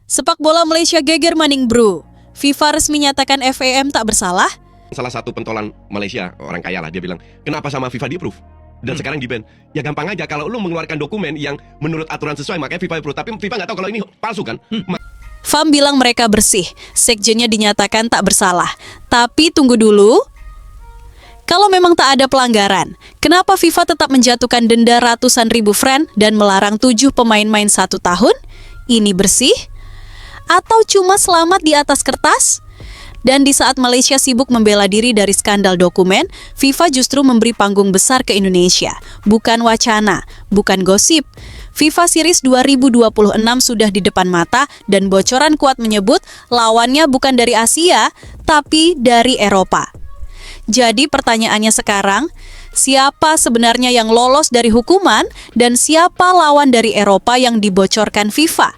Sepak bola Malaysia geger Maningbruu. FIFA resmi nyatakan FAM tak bersalah. Salah satu pentolan Malaysia, orang kaya lah, dia bilang, kenapa sama FIFA di-approve? Dan sekarang di-ban. Ya gampang aja, kalau lu mengeluarkan dokumen yang menurut aturan sesuai, makanya FIFA approve. Tapi FIFA nggak tahu kalau ini palsu kan? FAM bilang mereka bersih, sekjennya dinyatakan tak bersalah. Tapi tunggu dulu, kalau memang tak ada pelanggaran, kenapa FIFA tetap menjatuhkan denda ratusan ribu franc dan melarang 7 pemain main 1 tahun? Ini bersih? Atau cuma selamat di atas kertas? Dan di saat Malaysia sibuk membela diri dari skandal dokumen, FIFA justru memberi panggung besar ke Indonesia. Bukan wacana, bukan gosip. FIFA Series 2026 sudah di depan mata dan bocoran kuat menyebut lawannya bukan dari Asia, tapi dari Eropa. Jadi pertanyaannya sekarang, siapa sebenarnya yang lolos dari hukuman dan siapa lawan dari Eropa yang dibocorkan FIFA?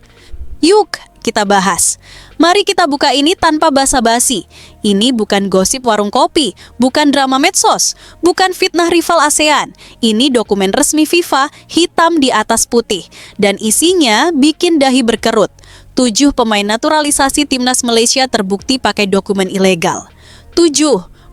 Yuk, kita bahas. Mari kita buka ini tanpa basa-basi. Ini bukan gosip warung kopi, bukan drama medsos, bukan fitnah rival ASEAN. Ini dokumen resmi FIFA hitam di atas putih. Dan isinya bikin dahi berkerut. 7 pemain naturalisasi timnas Malaysia terbukti pakai dokumen ilegal. 7,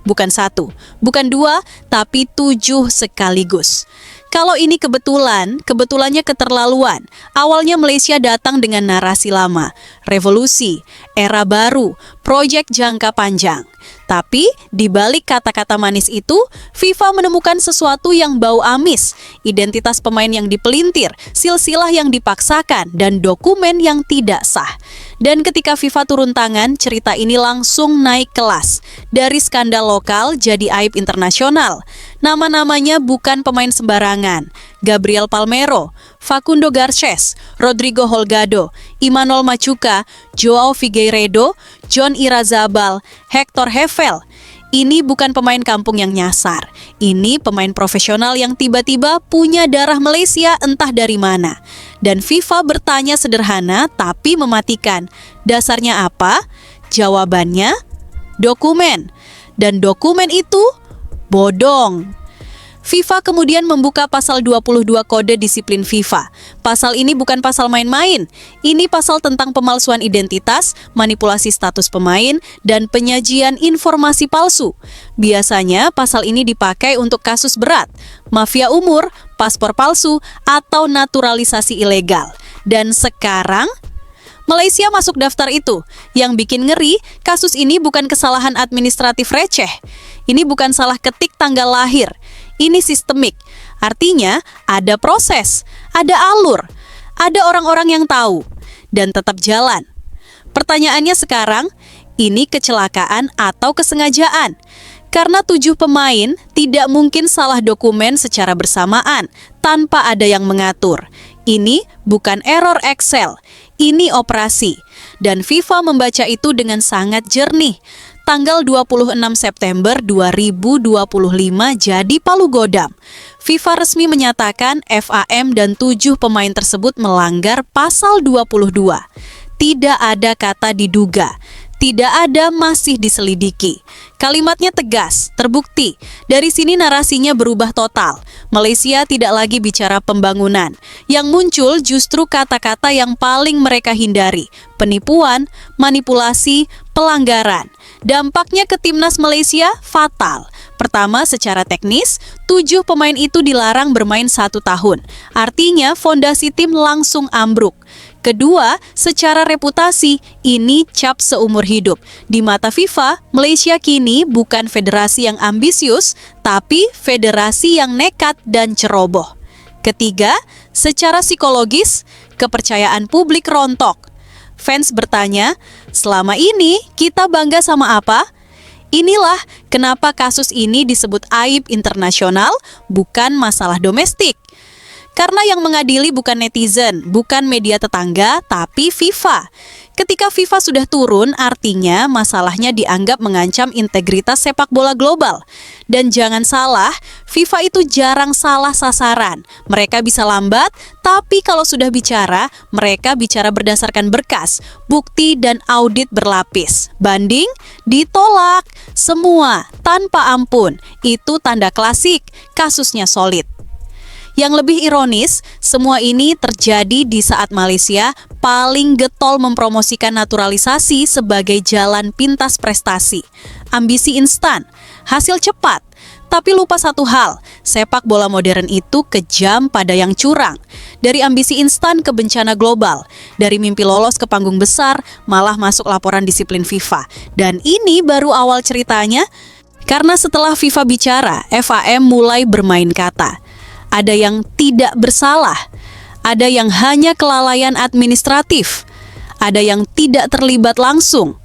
bukan 1, bukan 2, tapi 7 sekaligus. Kalau ini kebetulannya keterlaluan. Awalnya Malaysia datang dengan narasi lama, revolusi, era baru, proyek jangka panjang. Tapi di balik kata-kata manis itu, FIFA menemukan sesuatu yang bau amis, identitas pemain yang dipelintir, silsilah yang dipaksakan, dan dokumen yang tidak sah. Dan ketika FIFA turun tangan, cerita ini langsung naik kelas. Dari skandal lokal jadi aib internasional. Nama-namanya bukan pemain sembarangan. Gabriel Palmeiro, Facundo Garces, Rodrigo Holgado, Imanol Machuca, Joao Figueiredo, John Irazabal, Hector Hevel. Ini bukan pemain kampung yang nyasar. Ini pemain profesional yang tiba-tiba punya darah Malaysia entah dari mana. Dan FIFA bertanya sederhana tapi mematikan. Dasarnya apa? Jawabannya, dokumen. Dan dokumen itu bodong. FIFA kemudian membuka pasal 22 kode disiplin FIFA. Pasal ini bukan pasal main-main. Ini pasal tentang pemalsuan identitas, manipulasi status pemain, dan penyajian informasi palsu. Biasanya pasal ini dipakai untuk kasus berat, mafia umur, paspor palsu, atau naturalisasi ilegal. Dan sekarang Malaysia masuk daftar itu. Yang bikin ngeri, kasus ini bukan kesalahan administratif receh. Ini bukan salah ketik tanggal lahir. Ini sistemik. Artinya, ada proses, ada alur, ada orang-orang yang tahu, dan tetap jalan. Pertanyaannya sekarang, ini kecelakaan atau kesengajaan? Karena 7 pemain tidak mungkin salah dokumen secara bersamaan, tanpa ada yang mengatur. Ini bukan error Excel, ini operasi. Dan FIFA membaca itu dengan sangat jernih. Tanggal 26 September 2025 jadi palu godam. FIFA resmi menyatakan FAM dan 7 pemain tersebut melanggar pasal 22. Tidak ada kata diduga. Tidak ada masih diselidiki. Kalimatnya tegas, terbukti. Dari sini narasinya berubah total. Malaysia tidak lagi bicara pembangunan. Yang muncul justru kata-kata yang paling mereka hindari. Penipuan, manipulasi, pelanggaran. Dampaknya ke timnas Malaysia fatal. Pertama, secara teknis, 7 pemain itu dilarang bermain 1 tahun. Artinya, fondasi tim langsung ambruk. Kedua, secara reputasi, ini cap seumur hidup. Di mata FIFA, Malaysia kini bukan federasi yang ambisius, tapi federasi yang nekat dan ceroboh. Ketiga, secara psikologis, kepercayaan publik rontok. Fans bertanya, selama ini kita bangga sama apa? Inilah kenapa kasus ini disebut aib internasional, bukan masalah domestik. Karena yang mengadili bukan netizen, bukan media tetangga, tapi FIFA. Ketika FIFA sudah turun, artinya masalahnya dianggap mengancam integritas sepak bola global. Dan jangan salah, FIFA itu jarang salah sasaran. Mereka bisa lambat, tapi kalau sudah bicara, mereka bicara berdasarkan berkas, bukti, dan audit berlapis. Banding, ditolak, semua tanpa ampun. Itu tanda klasik, kasusnya solid. Yang lebih ironis, semua ini terjadi di saat Malaysia paling getol mempromosikan naturalisasi sebagai jalan pintas prestasi. Ambisi instan, hasil cepat. Tapi lupa satu hal, sepak bola modern itu kejam pada yang curang. Dari ambisi instan ke bencana global, dari mimpi lolos ke panggung besar, malah masuk laporan disiplin FIFA. Dan ini baru awal ceritanya, karena setelah FIFA bicara, FAM mulai bermain kata. Ada yang tidak bersalah, ada yang hanya kelalaian administratif, ada yang tidak terlibat langsung.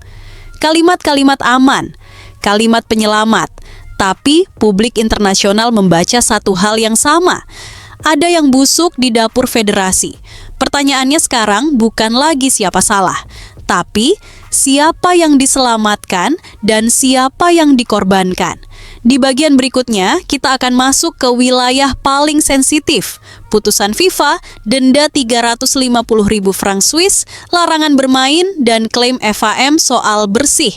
Kalimat-kalimat aman, kalimat penyelamat. Tapi publik internasional membaca satu hal yang sama. Ada yang busuk di dapur federasi. Pertanyaannya sekarang bukan lagi siapa salah, tapi siapa yang diselamatkan dan siapa yang dikorbankan. Di bagian berikutnya, kita akan masuk ke wilayah paling sensitif. Putusan FIFA, denda 350.000 franc Swiss, larangan bermain, dan klaim FAM soal bersih.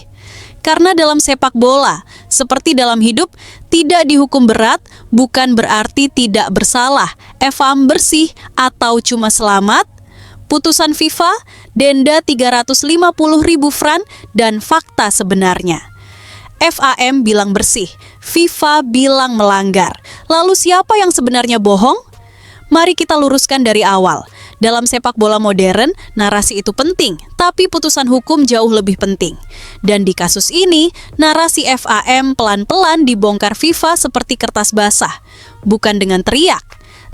Karena dalam sepak bola, seperti dalam hidup, tidak dihukum berat bukan berarti tidak bersalah. FAM bersih atau cuma selamat. Putusan FIFA, denda 350.000 franc dan fakta sebenarnya. FAM bilang bersih, FIFA bilang melanggar. Lalu siapa yang sebenarnya bohong? Mari kita luruskan dari awal. Dalam sepak bola modern, narasi itu penting, tapi putusan hukum jauh lebih penting. Dan di kasus ini, narasi FAM pelan-pelan dibongkar FIFA seperti kertas basah. Bukan dengan teriak,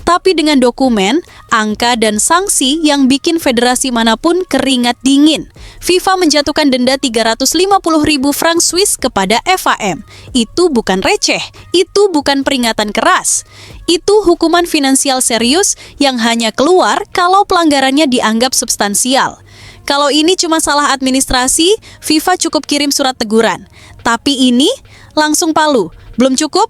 tapi dengan dokumen, angka, dan sanksi yang bikin federasi manapun keringat dingin. FIFA menjatuhkan denda 350.000 franc Swiss kepada FAM. Itu bukan receh, itu bukan peringatan keras. Itu hukuman finansial serius yang hanya keluar kalau pelanggarannya dianggap substansial. Kalau ini cuma salah administrasi, FIFA cukup kirim surat teguran. Tapi ini langsung palu. Belum cukup?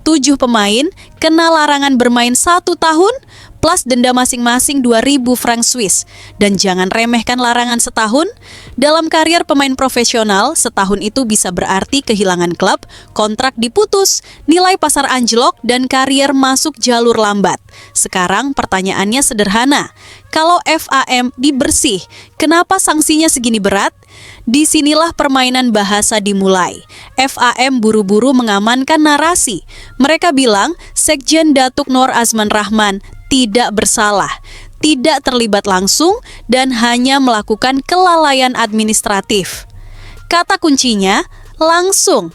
7 pemain kena larangan bermain 1 tahun plus denda masing-masing 2.000 franc Swiss. Dan jangan remehkan larangan setahun. Dalam karier pemain profesional, setahun itu bisa berarti kehilangan klub, kontrak diputus, nilai pasar anjlok, dan karier masuk jalur lambat. Sekarang pertanyaannya sederhana. Kalau FAM dibersih, kenapa sanksinya segini berat? Disinilah permainan bahasa dimulai. FAM buru-buru mengamankan narasi. Mereka bilang Sekjen Datuk Nor Azman Rahman tidak bersalah, tidak terlibat langsung, dan hanya melakukan kelalaian administratif. Kata kuncinya, langsung.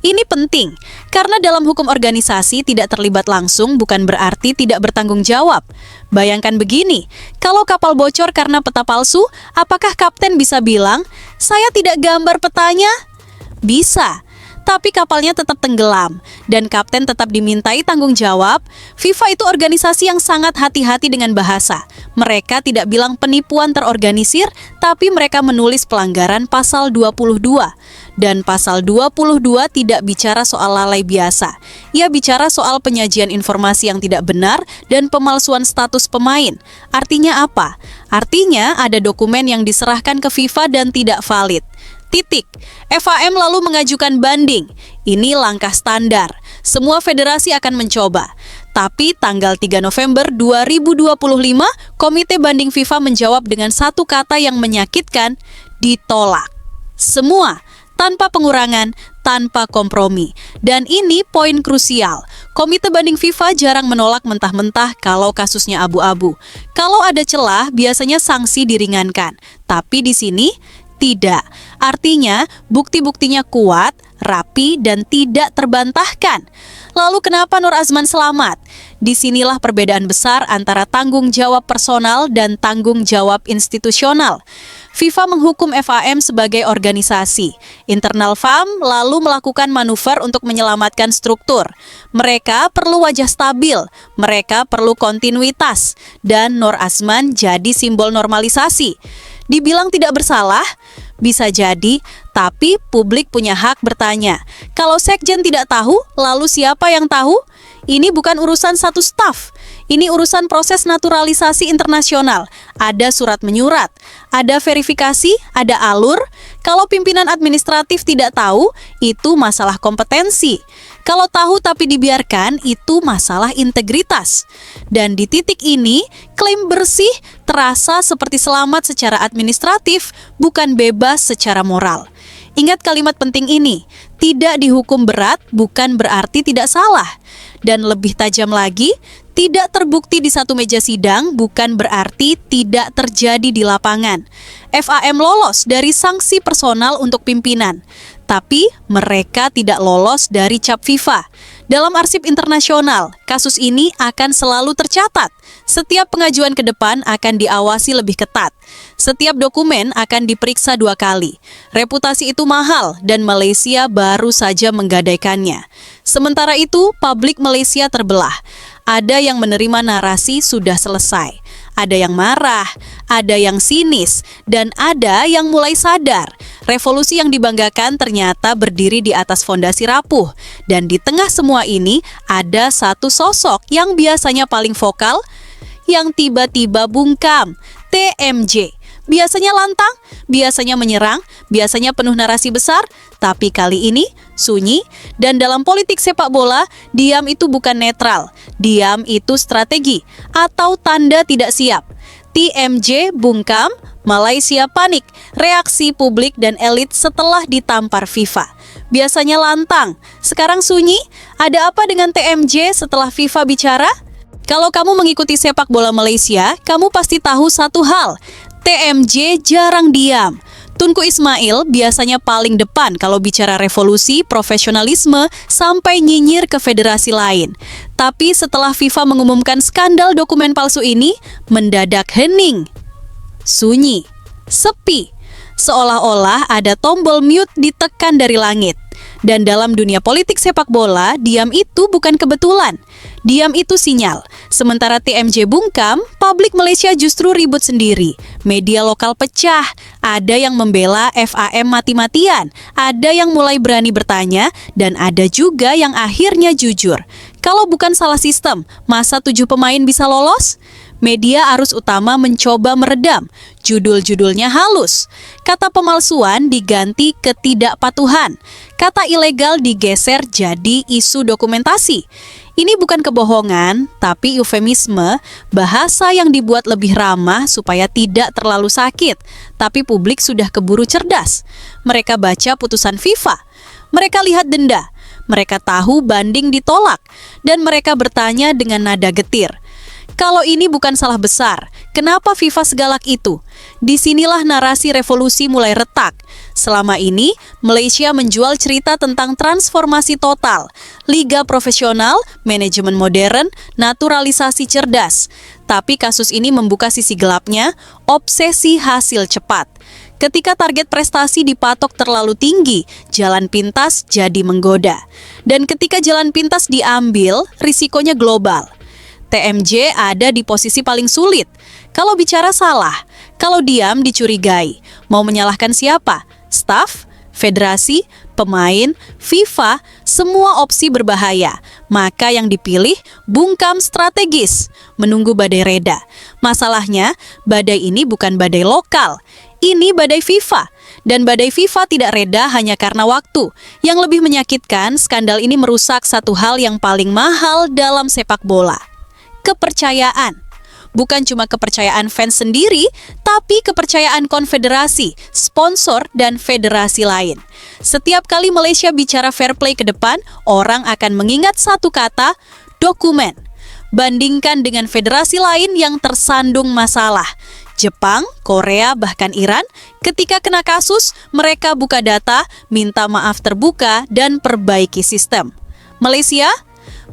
Ini penting, karena dalam hukum organisasi tidak terlibat langsung bukan berarti tidak bertanggung jawab. Bayangkan begini, kalau kapal bocor karena peta palsu, apakah kapten bisa bilang, "Saya tidak gambar petanya"? Bisa. Tapi kapalnya tetap tenggelam, dan kapten tetap dimintai tanggung jawab. FIFA itu organisasi yang sangat hati-hati dengan bahasa. Mereka tidak bilang penipuan terorganisir, tapi mereka menulis pelanggaran pasal 22. Dan pasal 22 tidak bicara soal lalai biasa. Ia bicara soal penyajian informasi yang tidak benar dan pemalsuan status pemain. Artinya apa? Artinya ada dokumen yang diserahkan ke FIFA dan tidak valid. Titik. FAM lalu mengajukan banding. Ini langkah standar. Semua federasi akan mencoba. Tapi tanggal 3 November 2025, Komite Banding FIFA menjawab dengan satu kata yang menyakitkan, ditolak. Semua, tanpa pengurangan, tanpa kompromi. Dan ini poin krusial. Komite Banding FIFA jarang menolak mentah-mentah kalau kasusnya abu-abu. Kalau ada celah, biasanya sanksi diringankan. Tapi di sini, tidak. Artinya, bukti-buktinya kuat, rapi, dan tidak terbantahkan. Lalu kenapa Nor Azman selamat? Disinilah perbedaan besar antara tanggung jawab personal dan tanggung jawab institusional. FIFA menghukum FAM sebagai organisasi. Internal FAM lalu melakukan manuver untuk menyelamatkan struktur. Mereka perlu wajah stabil, mereka perlu kontinuitas, dan Nor Azman jadi simbol normalisasi. Dibilang tidak bersalah? Bisa jadi, tapi publik punya hak bertanya. Kalau Sekjen tidak tahu, lalu siapa yang tahu? Ini bukan urusan satu staf. Ini urusan proses naturalisasi internasional. Ada surat menyurat, ada verifikasi, ada alur. Kalau pimpinan administratif tidak tahu, itu masalah kompetensi. Kalau tahu tapi dibiarkan, itu masalah integritas. Dan di titik ini, klaim bersih terasa seperti selamat secara administratif, bukan bebas secara moral. Ingat kalimat penting ini, tidak dihukum berat bukan berarti tidak salah. Dan lebih tajam lagi, tidak terbukti di satu meja sidang bukan berarti tidak terjadi di lapangan. FAM lolos dari sanksi personal untuk pimpinan, tapi mereka tidak lolos dari cap FIFA. Dalam arsip internasional, kasus ini akan selalu tercatat. Setiap pengajuan ke depan akan diawasi lebih ketat. Setiap dokumen akan diperiksa 2 kali. Reputasi itu mahal dan Malaysia baru saja menggadaikannya. Sementara itu, publik Malaysia terbelah. Ada yang menerima narasi sudah selesai. Ada yang marah, ada yang sinis, dan ada yang mulai sadar. Revolusi yang dibanggakan ternyata berdiri di atas fondasi rapuh. Dan di tengah semua ini, ada satu sosok yang biasanya paling vokal, yang tiba-tiba bungkam, TMJ. Biasanya lantang, biasanya menyerang, biasanya penuh narasi besar, tapi kali ini sunyi. Dan dalam politik sepak bola, diam itu bukan netral, diam itu strategi atau tanda tidak siap. TMJ bungkam, Malaysia panik, reaksi publik dan elit setelah ditampar FIFA. Biasanya lantang, sekarang sunyi. Ada apa dengan TMJ setelah FIFA bicara? Kalau kamu mengikuti sepak bola Malaysia, kamu pasti tahu satu hal, TMJ jarang diam. Tunku Ismail biasanya paling depan kalau bicara revolusi, profesionalisme, sampai nyinyir ke federasi lain. Tapi setelah FIFA mengumumkan skandal dokumen palsu ini, mendadak hening, sunyi, sepi. Seolah-olah ada tombol mute ditekan dari langit. Dan dalam dunia politik sepak bola, diam itu bukan kebetulan. Diam itu sinyal. Sementara TMJ bungkam, publik Malaysia justru ribut sendiri. Media lokal pecah, ada yang membela FAM mati-matian, ada yang mulai berani bertanya, dan ada juga yang akhirnya jujur. Kalau bukan salah sistem, masa 7 pemain bisa lolos? Media arus utama mencoba meredam, judul-judulnya halus. Kata pemalsuan diganti ketidakpatuhan. Kata ilegal digeser jadi isu dokumentasi. Ini bukan kebohongan, tapi eufemisme, bahasa yang dibuat lebih ramah supaya tidak terlalu sakit. Tapi publik sudah keburu cerdas. Mereka baca putusan FIFA. Mereka lihat denda. Mereka tahu banding ditolak. Dan mereka bertanya dengan nada getir. Kalau ini bukan salah besar, kenapa FIFA segalak itu? Disinilah narasi revolusi mulai retak. Selama ini, Malaysia menjual cerita tentang transformasi total, liga profesional, manajemen modern, naturalisasi cerdas. Tapi kasus ini membuka sisi gelapnya, obsesi hasil cepat. Ketika target prestasi dipatok terlalu tinggi, jalan pintas jadi menggoda. Dan ketika jalan pintas diambil, risikonya global. TMJ ada di posisi paling sulit. Kalau bicara salah, kalau diam dicurigai. Mau menyalahkan siapa? Staf, federasi, pemain, FIFA, semua opsi berbahaya. Maka yang dipilih bungkam strategis, menunggu badai reda. Masalahnya, badai ini bukan badai lokal. Ini badai FIFA. Dan badai FIFA tidak reda hanya karena waktu. Yang lebih menyakitkan, skandal ini merusak satu hal yang paling mahal dalam sepak bola. Kepercayaan. Bukan cuma kepercayaan fans sendiri, tapi kepercayaan konfederasi, sponsor, dan federasi lain. Setiap kali Malaysia bicara fair play ke depan, orang akan mengingat satu kata, dokumen. Bandingkan dengan federasi lain yang tersandung masalah. Jepang, Korea, bahkan Iran, ketika kena kasus, mereka buka data, minta maaf terbuka, dan perbaiki sistem. Malaysia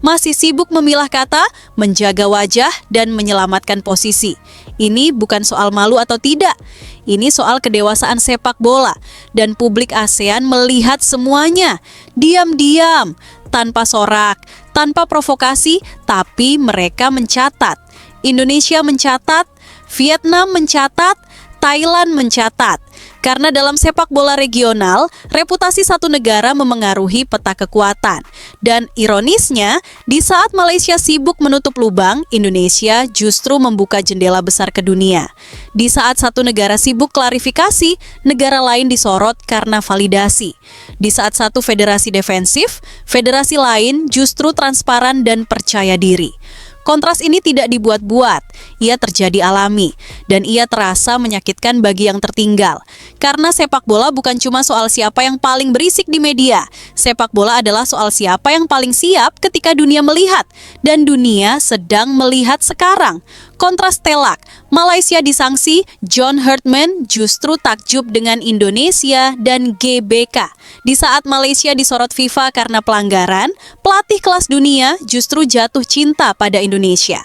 masih sibuk memilah kata, menjaga wajah, dan menyelamatkan posisi. Ini bukan soal malu atau tidak. Ini soal kedewasaan sepak bola. Dan publik ASEAN melihat semuanya. Diam-diam, tanpa sorak, tanpa provokasi, tapi mereka mencatat. Indonesia mencatat, Vietnam mencatat, Thailand mencatat, karena dalam sepak bola regional, reputasi satu negara memengaruhi peta kekuatan. Dan ironisnya, di saat Malaysia sibuk menutup lubang, Indonesia justru membuka jendela besar ke dunia. Di saat satu negara sibuk klarifikasi, negara lain disorot karena validasi. Di saat satu federasi defensif, federasi lain justru transparan dan percaya diri. Kontras ini tidak dibuat-buat, ia terjadi alami, dan ia terasa menyakitkan bagi yang tertinggal. Karena sepak bola bukan cuma soal siapa yang paling berisik di media, sepak bola adalah soal siapa yang paling siap ketika dunia melihat, dan dunia sedang melihat sekarang. Kontras telak, Malaysia disangsi, John Herdman justru takjub dengan Indonesia dan GBK. Di saat Malaysia disorot FIFA karena pelanggaran, pelatih kelas dunia justru jatuh cinta pada Indonesia.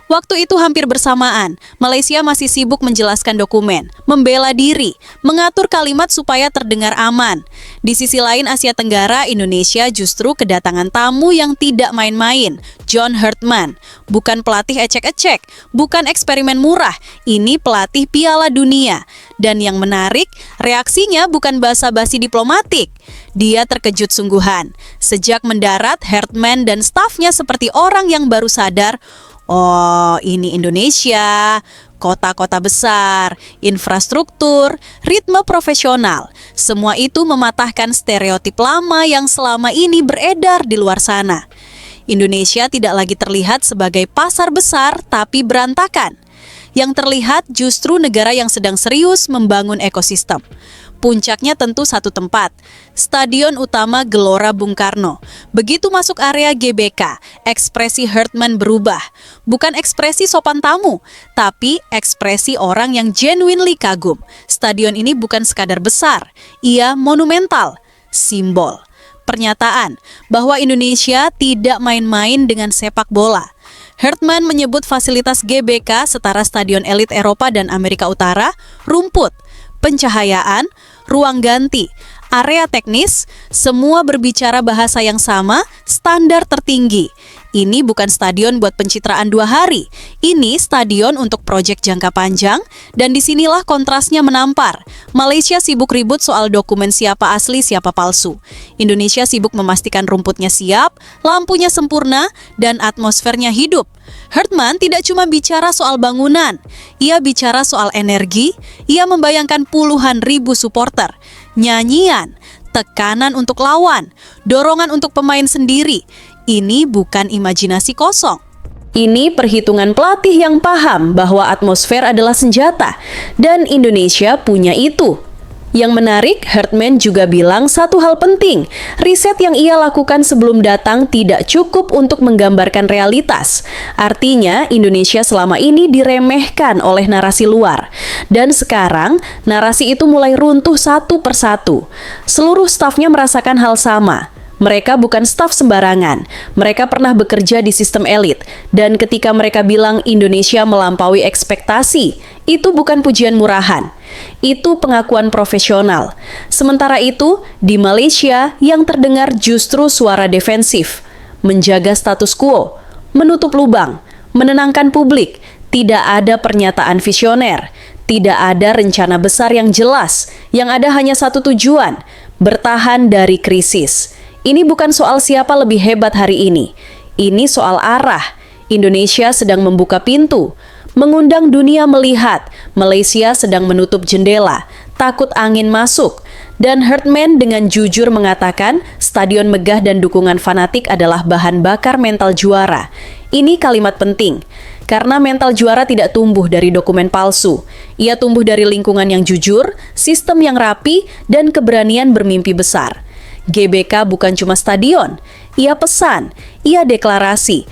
Waktu itu hampir bersamaan, Malaysia masih sibuk menjelaskan dokumen, membela diri, mengatur kalimat supaya terdengar aman. Di sisi lain Asia Tenggara, Indonesia justru kedatangan tamu yang tidak main-main, John Herdman. Bukan pelatih ecek-ecek, bukan eksperimen murah, ini pelatih Piala Dunia. Dan yang menarik, reaksinya bukan basa-basi diplomatik. Dia terkejut sungguhan. Sejak mendarat, Herdman dan stafnya seperti orang yang baru sadar, oh, ini Indonesia, kota-kota besar, infrastruktur, ritme profesional. Semua itu mematahkan stereotip lama yang selama ini beredar di luar sana. Indonesia tidak lagi terlihat sebagai pasar besar, tapi berantakan. Yang terlihat justru negara yang sedang serius membangun ekosistem. Puncaknya tentu satu tempat, Stadion Utama Gelora Bung Karno. Begitu masuk area GBK, ekspresi Herdman berubah. Bukan ekspresi sopan tamu, tapi ekspresi orang yang genuinely kagum. Stadion ini bukan sekadar besar, ia monumental, simbol. Pernyataan bahwa Indonesia tidak main-main dengan sepak bola. Herdman menyebut fasilitas GBK setara stadion elit Eropa dan Amerika Utara, rumput, pencahayaan, ruang ganti, area teknis, semua berbicara bahasa yang sama, standar tertinggi. Ini bukan stadion buat pencitraan 2 hari. Ini stadion untuk proyek jangka panjang, dan disinilah kontrasnya menampar. Malaysia sibuk ribut soal dokumen siapa asli, siapa palsu. Indonesia sibuk memastikan rumputnya siap, lampunya sempurna, dan atmosfernya hidup. Herdman tidak cuma bicara soal bangunan, ia bicara soal energi, ia membayangkan puluhan ribu supporter, nyanyian, tekanan untuk lawan, dorongan untuk pemain sendiri. Ini bukan imajinasi kosong. Ini perhitungan pelatih yang paham bahwa atmosfer adalah senjata, dan Indonesia punya itu. Yang menarik, Herdman juga bilang satu hal penting, riset yang ia lakukan sebelum datang tidak cukup untuk menggambarkan realitas. Artinya, Indonesia selama ini diremehkan oleh narasi luar. Dan sekarang, narasi itu mulai runtuh satu persatu. Seluruh stafnya merasakan hal sama. Mereka bukan staf sembarangan. Mereka pernah bekerja di sistem elit. Dan ketika mereka bilang Indonesia melampaui ekspektasi, itu bukan pujian murahan. Itu pengakuan profesional. Sementara itu, di Malaysia yang terdengar justru suara defensif. Menjaga status quo, menutup lubang, menenangkan publik. Tidak ada pernyataan visioner. Tidak ada rencana besar yang jelas. Yang ada hanya satu tujuan, bertahan dari krisis. Ini bukan soal siapa lebih hebat hari ini. Ini soal arah. Indonesia sedang membuka pintu, mengundang dunia melihat. Malaysia sedang menutup jendela, takut angin masuk. Dan Herdman dengan jujur mengatakan stadion megah dan dukungan fanatik adalah bahan bakar mental juara. Ini kalimat penting, karena mental juara tidak tumbuh dari dokumen palsu. Ia tumbuh dari lingkungan yang jujur, sistem yang rapi, dan keberanian bermimpi besar. GBK bukan cuma stadion, ia pesan, ia deklarasi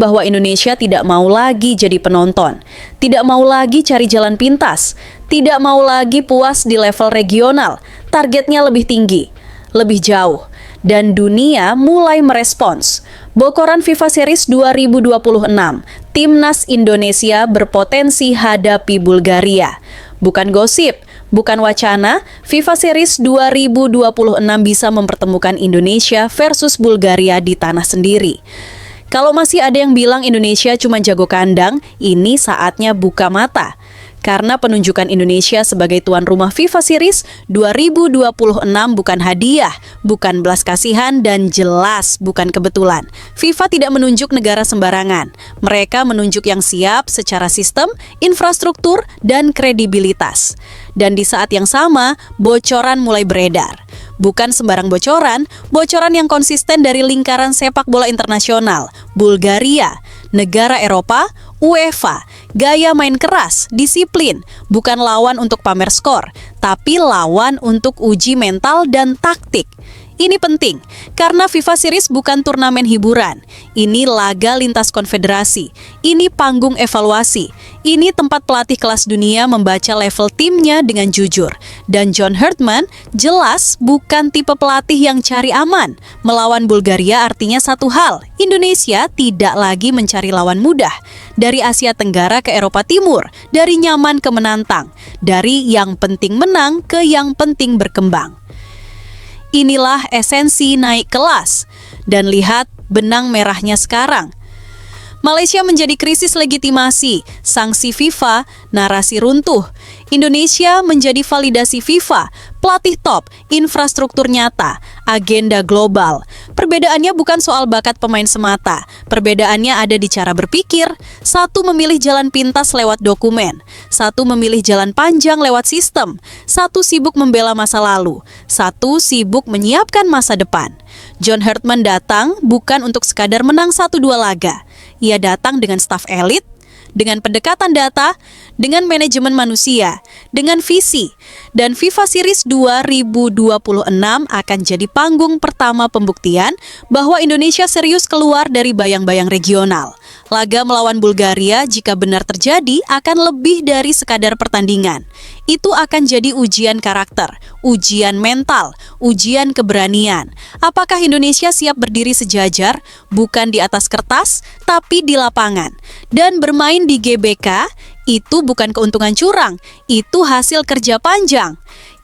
bahwa Indonesia tidak mau lagi jadi penonton, tidak mau lagi cari jalan pintas, tidak mau lagi puas di level regional, targetnya lebih tinggi, lebih jauh, dan dunia mulai merespons. Bocoran FIFA Series 2026, Timnas Indonesia berpotensi hadapi Bulgaria. Bukan gosip, bukan wacana, FIFA Series 2026 bisa mempertemukan Indonesia versus Bulgaria di tanah sendiri. Kalau masih ada yang bilang Indonesia cuma jago kandang, ini saatnya buka mata. Karena penunjukan Indonesia sebagai tuan rumah FIFA Series 2026 bukan hadiah, bukan belas kasihan, dan jelas bukan kebetulan. FIFA tidak menunjuk negara sembarangan. Mereka menunjuk yang siap secara sistem, infrastruktur, dan kredibilitas. Dan di saat yang sama, bocoran mulai beredar. Bukan sembarang bocoran, bocoran yang konsisten dari lingkaran sepak bola internasional, Bulgaria, negara Eropa, UEFA, gaya main keras, disiplin, bukan lawan untuk pamer skor, tapi lawan untuk uji mental dan taktik. Ini penting, karena FIFA Series bukan turnamen hiburan. Ini laga lintas konfederasi. Ini panggung evaluasi. Ini tempat pelatih kelas dunia membaca level timnya dengan jujur. Dan John Herdman jelas bukan tipe pelatih yang cari aman. Melawan Bulgaria artinya satu hal, Indonesia tidak lagi mencari lawan mudah. Dari Asia Tenggara ke Eropa Timur, dari nyaman ke menantang, dari yang penting menang ke yang penting berkembang. Inilah esensi naik kelas. Dan lihat benang merahnya sekarang. Malaysia menjadi krisis legitimasi, sanksi FIFA, narasi runtuh. Indonesia menjadi validasi FIFA, pelatih top, infrastruktur nyata, agenda global. Perbedaannya bukan soal bakat pemain semata. Perbedaannya ada di cara berpikir. Satu memilih jalan pintas lewat dokumen. Satu memilih jalan panjang lewat sistem. Satu sibuk membela masa lalu. Satu sibuk menyiapkan masa depan. John Herdman datang bukan untuk sekadar menang 1-2 laga. Ia datang dengan staf elit, dengan pendekatan data, dengan manajemen manusia, dengan visi. Dan FIFA Series 2026 akan jadi panggung pertama pembuktian bahwa Indonesia serius keluar dari bayang-bayang regional. Laga melawan Bulgaria jika benar terjadi akan lebih dari sekadar pertandingan. Itu akan jadi ujian karakter, ujian mental, ujian keberanian. Apakah Indonesia siap berdiri sejajar, bukan di atas kertas, tapi di lapangan? Dan bermain di GBK, itu bukan keuntungan curang, itu hasil kerja panjang.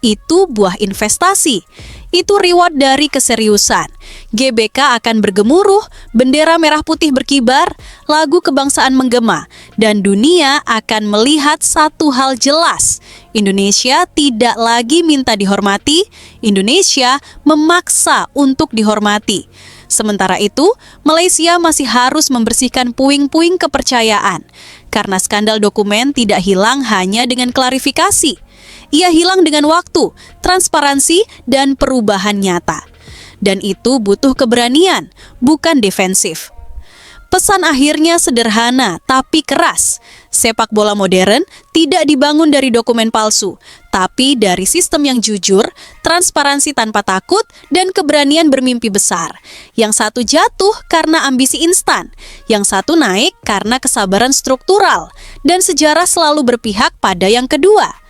Itu buah investasi. Itu reward dari keseriusan. GBK akan bergemuruh, bendera merah putih berkibar, lagu kebangsaan menggema, dan dunia akan melihat satu hal jelas. Indonesia tidak lagi minta dihormati, Indonesia memaksa untuk dihormati. Sementara itu, Malaysia masih harus membersihkan puing-puing kepercayaan. Karena skandal dokumen tidak hilang hanya dengan klarifikasi. Ia hilang dengan waktu, transparansi, dan perubahan nyata. Dan itu butuh keberanian, bukan defensif. Pesan akhirnya sederhana, tapi keras. Sepak bola modern tidak dibangun dari dokumen palsu, tapi dari sistem yang jujur, transparansi tanpa takut, dan keberanian bermimpi besar. Yang satu jatuh karena ambisi instan, yang satu naik karena kesabaran struktural, dan sejarah selalu berpihak pada yang kedua.